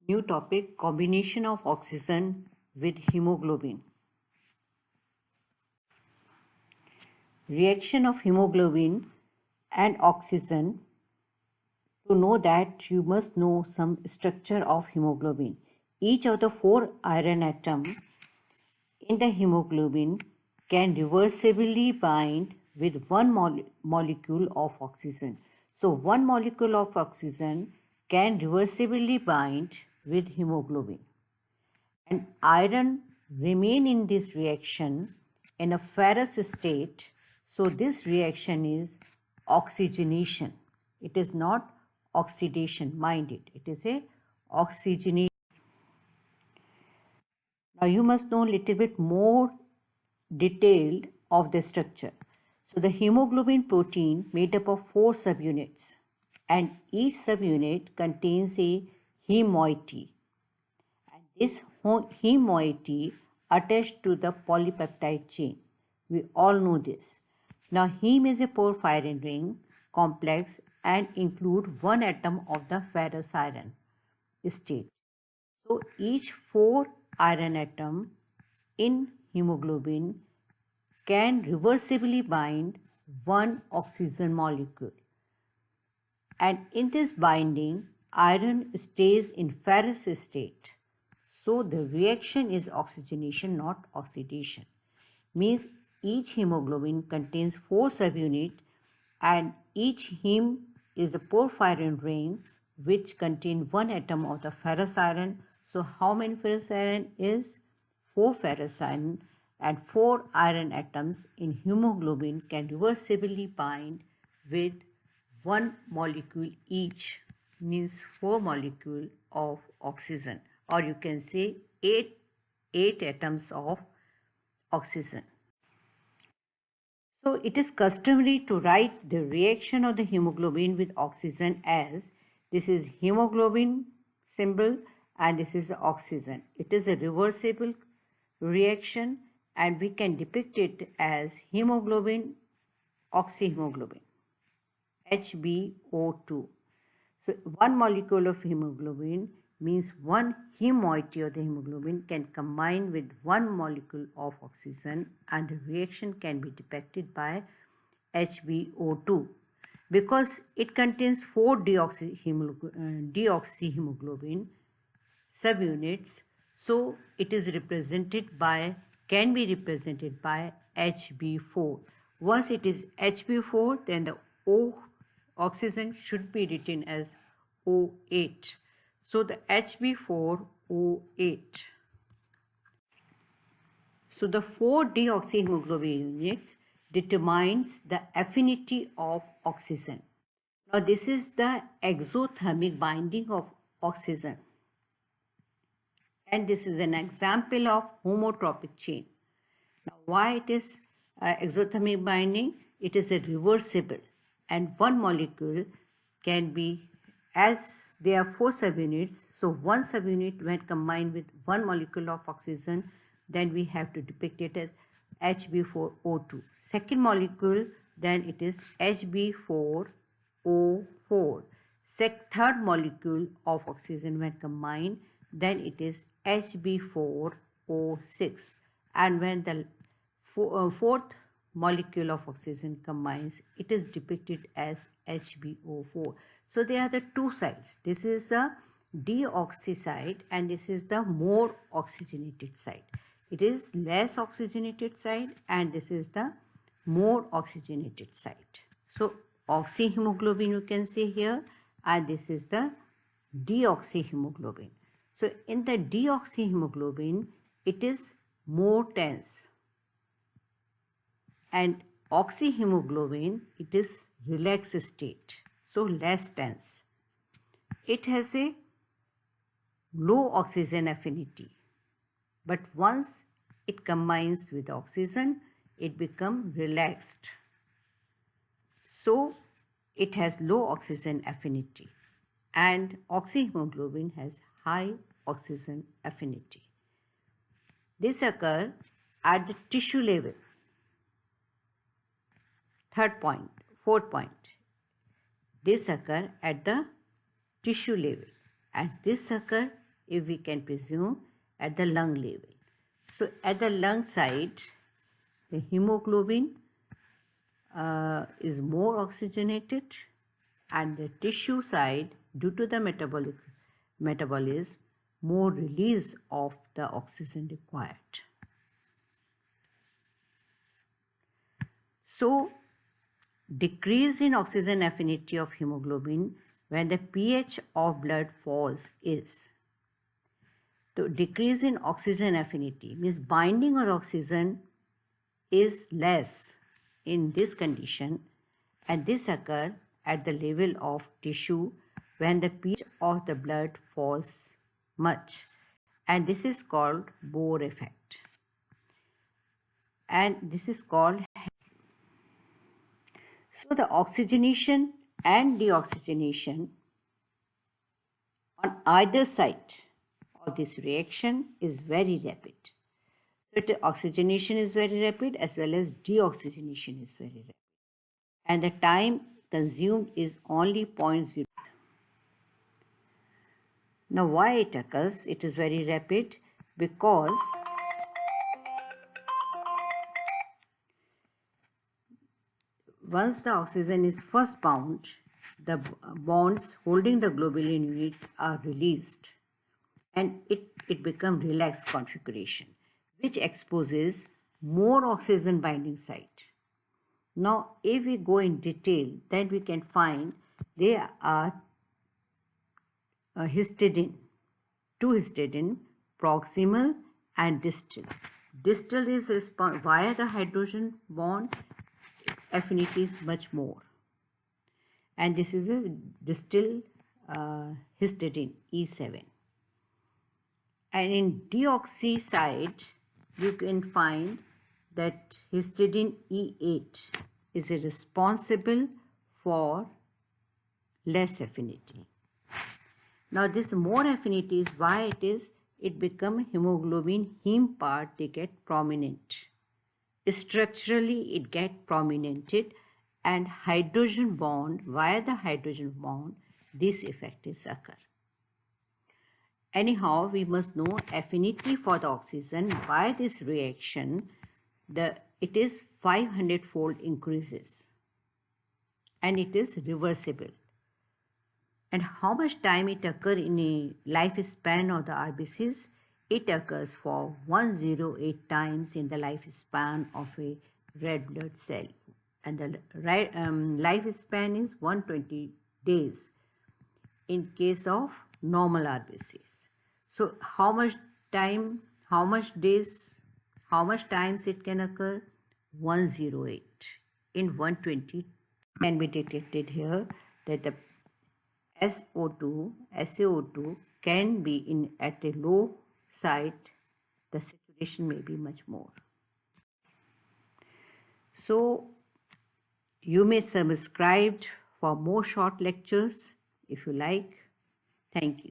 New topic, combination of oxygen with hemoglobin. Reaction of hemoglobin and oxygen. To know that, you must know some structure of hemoglobin. Each of the 4 iron atoms in the hemoglobin can reversibly bind with one molecule of oxygen. So one molecule of oxygen can reversibly bind with hemoglobin. And iron remain in this reaction in a ferrous state. So this reaction is oxygenation. It is not oxidation, mind it. It is a oxygenation. Now you must know a little bit more detailed of the structure. So the hemoglobin protein made up of 4 subunits, and each subunit contains a hemoiety. And this hemoiety attached to the polypeptide chain. We all know this. Now heme is a porphyrin ring complex and include one atom of the ferrous iron state. So each 4 iron atom in hemoglobin can reversibly bind one oxygen molecule. And in this binding, iron stays in ferrous state. So the reaction is oxygenation, not oxidation. Means each hemoglobin contains 4 subunits and each heme is a porphyrin ring which contain one atom of the ferrous iron. So how many ferrous iron is? 4 ferrous iron, and 4 iron atoms in hemoglobin can reversibly bind with one molecule each, means 4 molecule of oxygen, or you can say 8 atoms of oxygen. So it is customary to write the reaction of the hemoglobin with oxygen as this is hemoglobin symbol and this is oxygen. It is a reversible reaction and we can depict it as hemoglobin oxyhemoglobin HbO2. So one molecule of hemoglobin means one hemoiety of the hemoglobin can combine with one molecule of oxygen and the reaction can be depicted by HbO2. Because it contains 4 deoxyhemoglobin subunits, so it is can be represented by Hb4. Once it is Hb4, then the O oxygen should be written as O8. So the Hb4O8. So the 4 deoxyhemoglobin units determines the affinity of oxygen. Now this is the exothermic binding of oxygen. And this is an example of homotropic chain. Now why it is exothermic binding? It is a reversible and one molecule can be, as there are 4 subunits, so one subunit when combined with one molecule of oxygen, then we have to depict it as Hb4O2. Second molecule, then it is Hb4O4. Third molecule of oxygen when combined, then it is Hb4O6. And when the fourth molecule of oxygen combines, it is depicted as HbO4. So there are the two sides. This is the deoxy side and this is the more oxygenated side. It is less oxygenated side and this is the more oxygenated side. So oxyhemoglobin you can see here, and this is the deoxyhemoglobin. So in the deoxyhemoglobin, it is more tense, and oxyhemoglobin, it is relaxed state, so less tense. It has a low oxygen affinity, but once it combines with oxygen, it becomes relaxed. So it has low oxygen affinity, and oxyhemoglobin has high oxygen affinity. This occurs at the tissue level. Fourth point, this occurs at the tissue level, and this occurs if we can presume, at the lung level. So at the lung side, the hemoglobin is more oxygenated, and the tissue side, due to the metabolism, more release of the oxygen required. So decrease in oxygen affinity of hemoglobin when the pH of blood falls is. So decrease in oxygen affinity means binding of oxygen is less in this condition, and this occurs at the level of tissue when the pH of the blood falls much, and this is called Bohr effect, and this is called. So the oxygenation and deoxygenation on either side of this reaction is very rapid. So the oxygenation is very rapid as well as deoxygenation is very rapid, and the time consumed is only 0.0. Now why it occurs? It is very rapid because once the oxygen is first bound, the bonds holding the globulin units are released, and it becomes relaxed configuration, which exposes more oxygen binding site. Now, if we go in detail, then we can find there are histidine, two histidine, proximal and distal. Distal is via the hydrogen bond, affinity is much more. And this is a distal histidine, E7. And in deoxy side, you can find that histidine E8 is responsible for less affinity. Now this more affinity is why it become hemoglobin heme part, they get prominent. Structurally it get prominented, and hydrogen bond, via the hydrogen bond, this effect is occur. Anyhow, we must know affinity for the oxygen by this reaction, it is 500-fold increases, and it is reversible. And how much time it occurs in a lifespan of the RBCs? It occurs for 108 times in the lifespan of a red blood cell, and the lifespan is 120 days in case of normal RBCs. So how much time, how much days, how much times it can occur? 108 in 120 can be detected here, that the SaO2 can be in at a low site, the saturation may be much more. So you may subscribe for more short lectures if you like. Thank you.